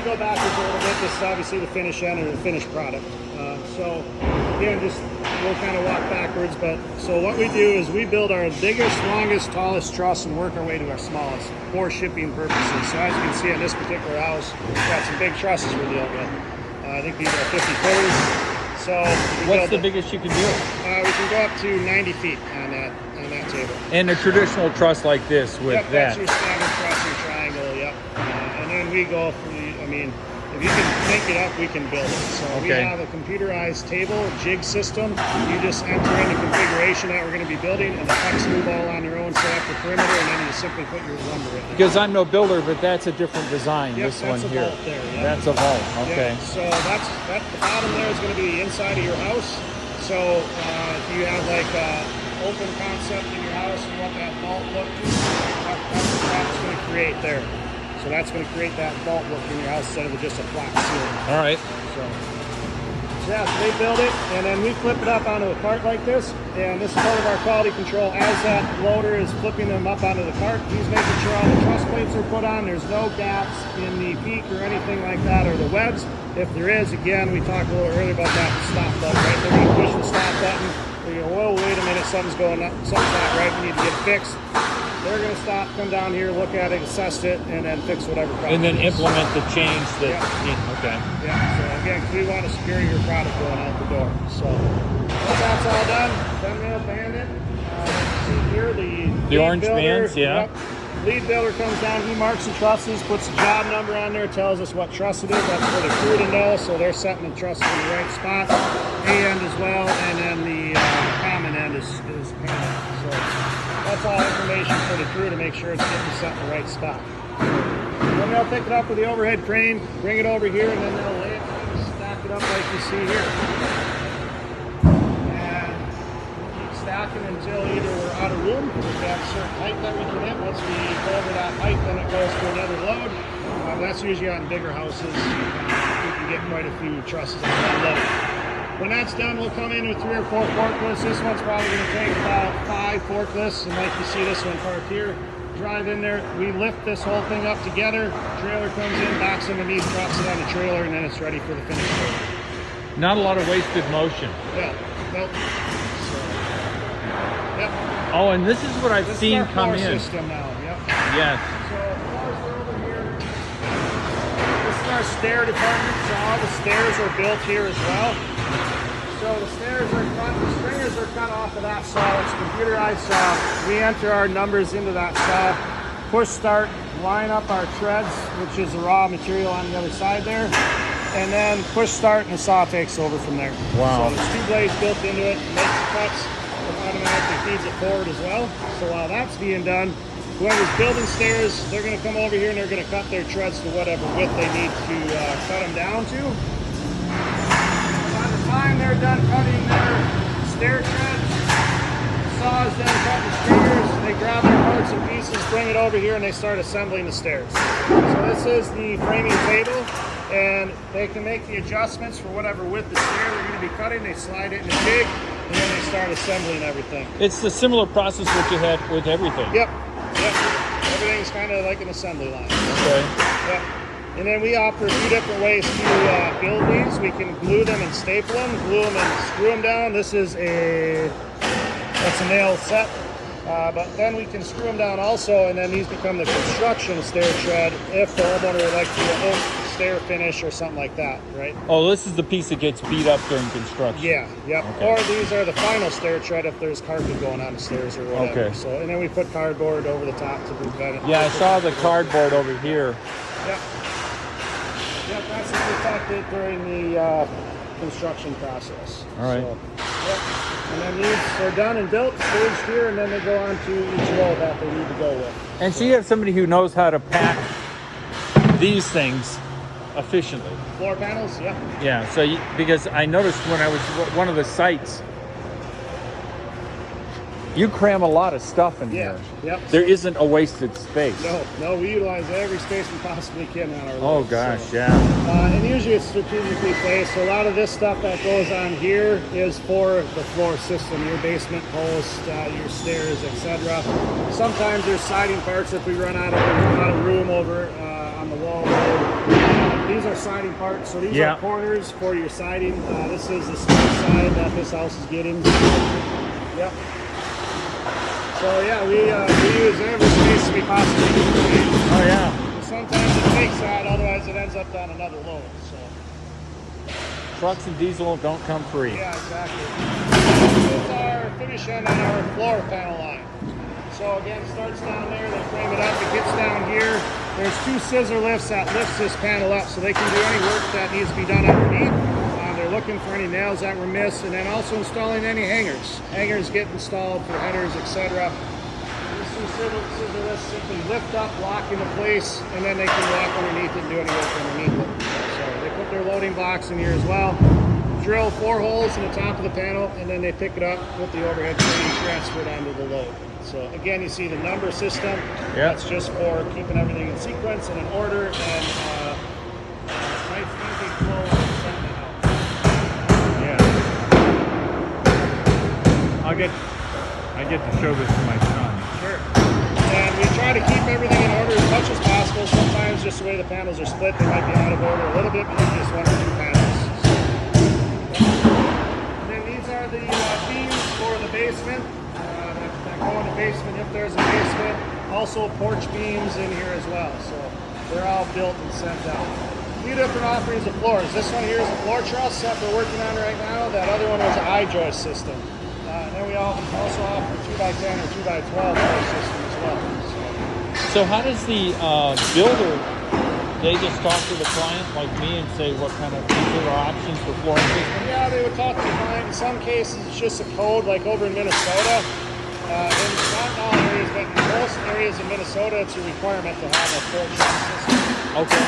going to go backwards a little bit. This is obviously the finish end or the finished product. So again, we'll kind of walk backwards. But so what we do is we build our biggest, longest, tallest truss and work our way to our smallest for shipping purposes. So as you can see on this particular house, we've got some big trusses we're dealing with. I think these are 50 footers. So what's the biggest you can do? We can go up to 90 feet on that table. And a traditional truss like this with yep, that. That's your standard truss, your triangle. Yep. And then we go for if you can make it up, we can build it. So we have a computerized table, jig system. You just enter in the configuration that we're going to be building, and the pucks move all on their own, set up the perimeter, and then you just simply put your lumber in. Because I'm no builder, but that's a different design. Yep, this one here. Vault there, yep. That's a vault. Okay. Yep. So that's the bottom there is going to be the inside of your house. So if you have like open concept in your house, you want that vault look, that's what that's going to create there. So that's going to create that vault look in your house instead of just a flat ceiling. All right. So yeah, so they build it, and then we flip it up onto a cart like this, and this is part of our quality control. As that loader is flipping them up onto the cart, he's making sure all the truss plates are put on. There's no gaps in the peak or anything like that, or the webs. If there is, again, we talked a little earlier about that stop button, right? They're going to push the stop button. They go, whoa, wait a minute, something's going up, something's not right, we need to get it fixed. They're going to stop, come down here, look at it, assess it, and then fix whatever problem. And then implement the change that. Yeah. Okay. Yeah. So again, we want a superior product going out the door. So once that's all done, then we'll band it. See here the orange bands, yeah. Yep. Lead builder comes down, he marks the trusses, puts the job number on there, tells us what truss it is. That's for the crew to know, so they're setting the truss in the right spot. A end as well, and then the common end is painted. So that's all information for the crew to make sure it's getting set in the right spot. Then they'll pick it up with the overhead crane, bring it over here, and then they'll lay it and stack it up like you see here. And we'll keep stacking until either we're out of room, because we've got a certain height that we can hit. Once we go over that height, then it goes to another load. That's usually on bigger houses. You can get quite a few trusses on that load. When that's done, we'll come in with 3 or 4 forklifts. This one's probably going to take about 5 forklifts, and like you see this one parked here, drive in there, we lift this whole thing up together, trailer comes in, backs underneath, drops it on the trailer, and then it's ready for the finished load. Not a lot of wasted motion. Yeah, nope. So, yep. Oh, and this is what I've seen come in. This is our floor system now, yep. Yes. So floors are over here. This is our stair department, so all the stairs are built here as well. So the stairs are cut, the stringers are cut off of that saw. It's a computerized saw. We enter our numbers into that saw, push start, line up our treads, which is the raw material on the other side there, and then push start and the saw takes over from there. Wow. So there's 2 blades built into it, makes the cuts, it automatically feeds it forward as well. So while that's being done, whoever's building stairs, they're going to come over here and they're going to cut their treads to whatever width they need to cut them down to. Time they're done cutting their stair treads, saws then cut the stringers, they grab their parts and pieces, bring it over here, and they start assembling the stairs. So this is the framing table, and they can make the adjustments for whatever width the stair they're going to be cutting. They slide it in a jig, and then they start assembling everything. It's the similar process what you had with everything. Yep. Everything's kind of like an assembly line. Okay. Yep. And then we offer a few different ways to build these. We can glue them and staple them, glue them and screw them down. This is that's a nail set. But then we can screw them down also, and then these become the construction stair tread if the homeowner would like to do a oak stair finish or something like that, right? Oh, this is the piece that gets beat up during construction. Yeah, yep. Okay. Or these are the final stair tread if there's carpet going on the stairs or whatever. Okay. So, and then we put cardboard over the top to prevent it. Yeah, I saw the cardboard over here. Yep. Yep, that's protected during the construction process. All right. So, yep. And then these are done and built, staged here, and then they go on to each load that they need to go with. And so you have somebody who knows how to pack these things efficiently. Floor panels, yep. Yeah, so because I noticed when I was one of the sites, you cram a lot of stuff in here. Yep. There isn't a wasted space. No, we utilize every space we possibly can on our Oh loads, gosh, so. yeah. And usually it's strategically placed. So a lot of this stuff that goes on here is for the floor system, your basement post, your stairs, etc. Sometimes there's siding parts if we run out of room over on the wall. siding part. So these Yeah. are corners for your siding. This is the small side that this house is getting. Yep. So yeah, we use every space we possibly can. Oh yeah. Sometimes it takes that, otherwise it ends up on another load. So Trucks and diesel don't come free. yeah, exactly. This is our finish end on our floor panel line. So again, it starts down there, they frame it up, it gets down here. There's 2 scissor lifts that lifts this panel up so they can do any work that needs to be done underneath. They're looking for any nails that were missed, and then also installing any hangers. Hangers get installed for headers, etc. These 2 scissor lifts simply lift up, lock into place, and then they can walk underneath it and do any work underneath it. So they put their loading blocks in here as well. Drill 4 holes in the top of the panel, and then they pick it up with the overhead crane, transfer it onto the load. So again, you see the number system. Yeah. That's just for keeping everything in sequence and in order, and nice easy flow of setting it out. Yeah. I get to show this to my son. Sure. And we try to keep everything in order as much as possible. Sometimes just the way the panels are split, they might be out of order a little bit, but they're just 1 or 2 panels. And then these are the beams for the basement. That go in the basement if there's a basement. Also porch beams in here as well. So they're all built and sent out. A few different offerings of floors. This one here is a floor truss that we're working on right now. That other one was an I-joist system. And then we also offer 2x10 or 2x12 floor system as well. So how does the builder, they just talk to the client like me and say what kind of these are options for flooring system? Yeah, they would talk to the client. In some cases, it's just a code, like over in Minnesota. In not all areas, but in most areas in Minnesota, it's a requirement to have a floor truss system. Okay.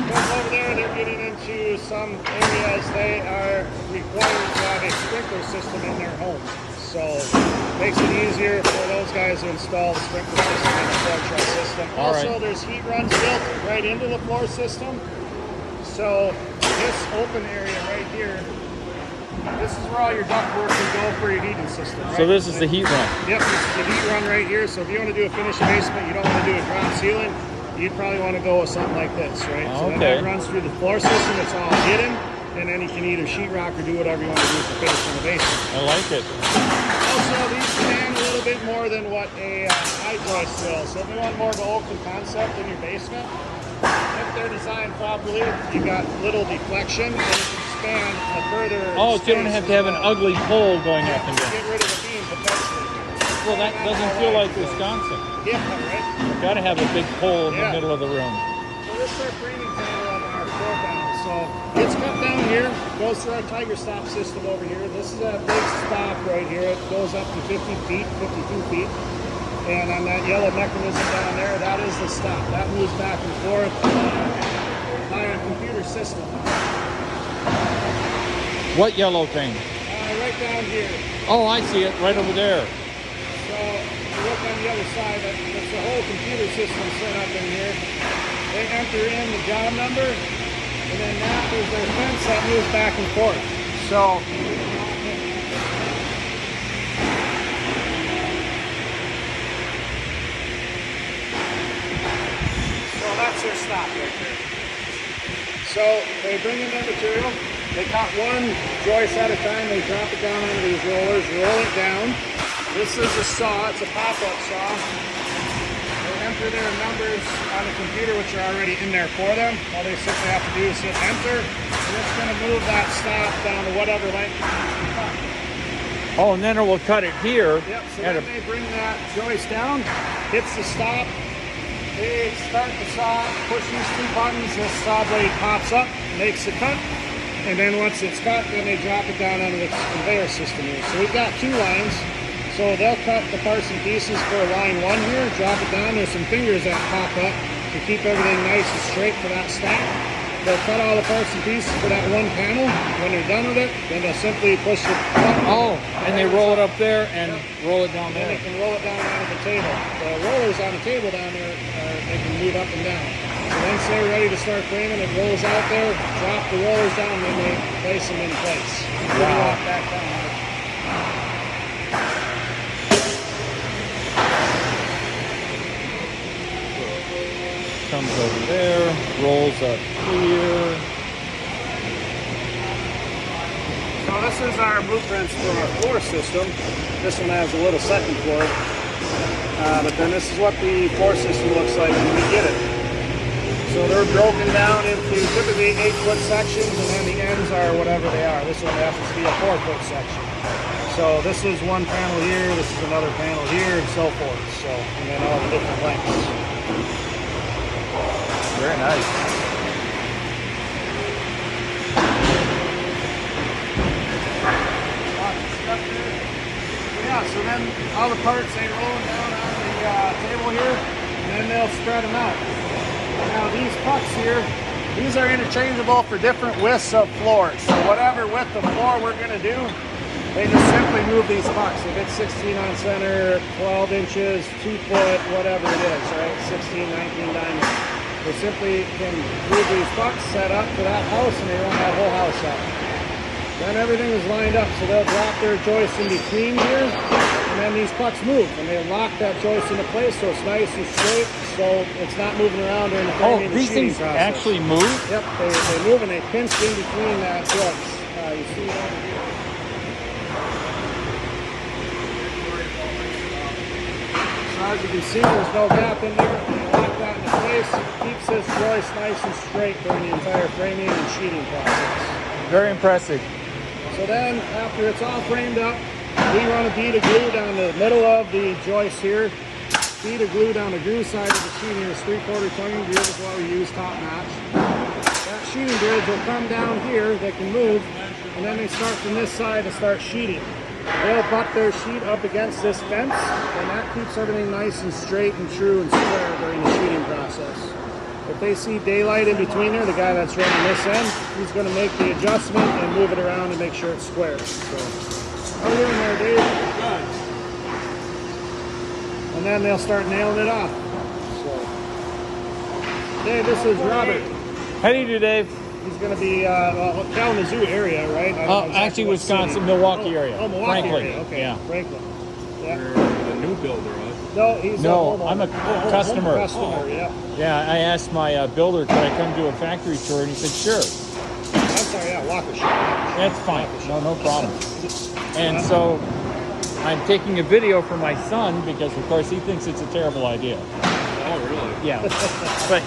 Because over there, they're getting into some areas, they are required to have a sprinkler system in their home. So it makes it easier for those guys to install the sprinkler system in the floor truss system. All Also, right. there's heat runs built right into the floor system. So this open area right here, this is where all your ductwork can go for your heating system. Right? So this is the heat run. Yep, this is the heat run right here. So if you want to do a finished basement, you don't want to do a drop ceiling, you'd probably want to go with something like this, right? So then Okay. that runs through the floor system, it's all hidden, and then you can either sheetrock or do whatever you want to do for finishing the basement. I like it. Also, these stand a little bit more than what a I-joist will. So if you want more of an open concept in your basement, if they're designed properly, you got little deflection, and it can span a further Oh, so you don't space have to as have an well. ugly pole going up and Get down. rid of the beam potentially. Well, that doesn't feel like Wisconsin. Yeah, right? Got to have a big pole in the Yeah. middle of the room. So this is our framing panel on our floor panel. So it's cut down here, goes through our Tiger Stop system over here. This is a big stop right here. It goes up to 50 feet, 52 feet. And on that yellow mechanism down there, that is the stop. That moves back and forth by a computer system. What yellow thing? Right down here. Oh, I see it right over there. So if you look on the other side, that's the whole computer system set up in here. They enter in the job number, and then that is their fence that moves back and forth. So that's their stop right there. So they bring in their material, they cut 1 joist at a time, they drop it down onto these rollers, roll it down. This is a saw, it's a pop-up saw. They enter their numbers on the computer, which are already in there for them. All they simply have to do is hit enter, and it's going to move that stop down to whatever length you cut. Oh, and then it will cut it here. Yep, so at then they bring that joist down, hits the stop, they start the saw, push these 2 buttons, this saw blade pops up, makes the cut, and then once it's cut, then they drop it down onto the conveyor system here. So we've got 2 lines. So they'll cut the parts and pieces for line 1 here, drop it down. There's some fingers that pop up to keep everything nice and straight for that stack. They'll cut all the parts and pieces for that 1 panel. When they're done with it, then they'll simply push the button. Oh, and they roll it up there and roll it down Then there. they can roll it down onto the table. The rollers on the table down there, they can move up and down. So once they're ready to start framing, it rolls out there, drop the rollers down, and then they place them in place. Then you walk back down. Comes over there, rolls up here, this is our blueprints for our floor system. This one has a little second floor. But then this is what the floor system looks like when we get it. So they're broken down into typically 8-foot sections, and then the ends are whatever they are. This one happens to be a 4-foot section. So this is one panel here, this is another panel here, and so forth. So, and then all the different lengths. Very nice. Yeah, so then all the parts, they roll down on the table here, and then they'll spread them out. Now these pucks here, these are interchangeable for different widths of floors. So whatever width of floor we're going to do, they just simply move these pucks. If it's 16 on center, 12 inches, 2 foot, whatever it is, right? 16, 19 diamonds. They simply can move these pucks, set up for that house, and they run that whole house out. Then everything is lined up, so they'll drop their joist in between here, and then these pucks move, and they lock that joist into place so it's nice and straight, so it's not moving around during the framing and These sheeting things process. actually move? Yep, they move and they pinch in between that joist. You see it over here. So as you can see, there's no gap in there. They lock that into place. It keeps this joist nice and straight during the entire framing and sheeting process. Very impressive. So then, after it's all framed up, we run a bead of glue down the middle of the joist here. Bead of glue down the groove side of the sheeting. This 3/4 tongue groove is what we use top notch. That sheeting bridge will come down here. They can move, and then they start from this side to start sheeting. They'll butt their sheet up against this fence, and that keeps everything nice and straight and true and square during the sheeting process. If they see daylight in between there, the guy that's running this end, he's going to make the adjustment and move it around and make sure it's square. So, how are you doing there, Dave? Good. And then they'll start nailing it off. So, Dave, this is Robert. How do you do, Dave? He's going to be Kalamazoo area, right? I don't know exactly Actually, what Wisconsin, city. Milwaukee area. Oh, Milwaukee Franklin. area. Okay, Yeah. Franklin. Yeah. You're a new builder, right? No, he's a No, homeowner. I'm a customer. Customer, yeah. Yeah, I asked my builder, could I come do a factory tour? And he said, sure. I'm sorry, yeah, Waukesha. That's fine. No problem. And so I'm taking a video for my son because, of course, he thinks it's a terrible idea. Oh, really? Yeah. But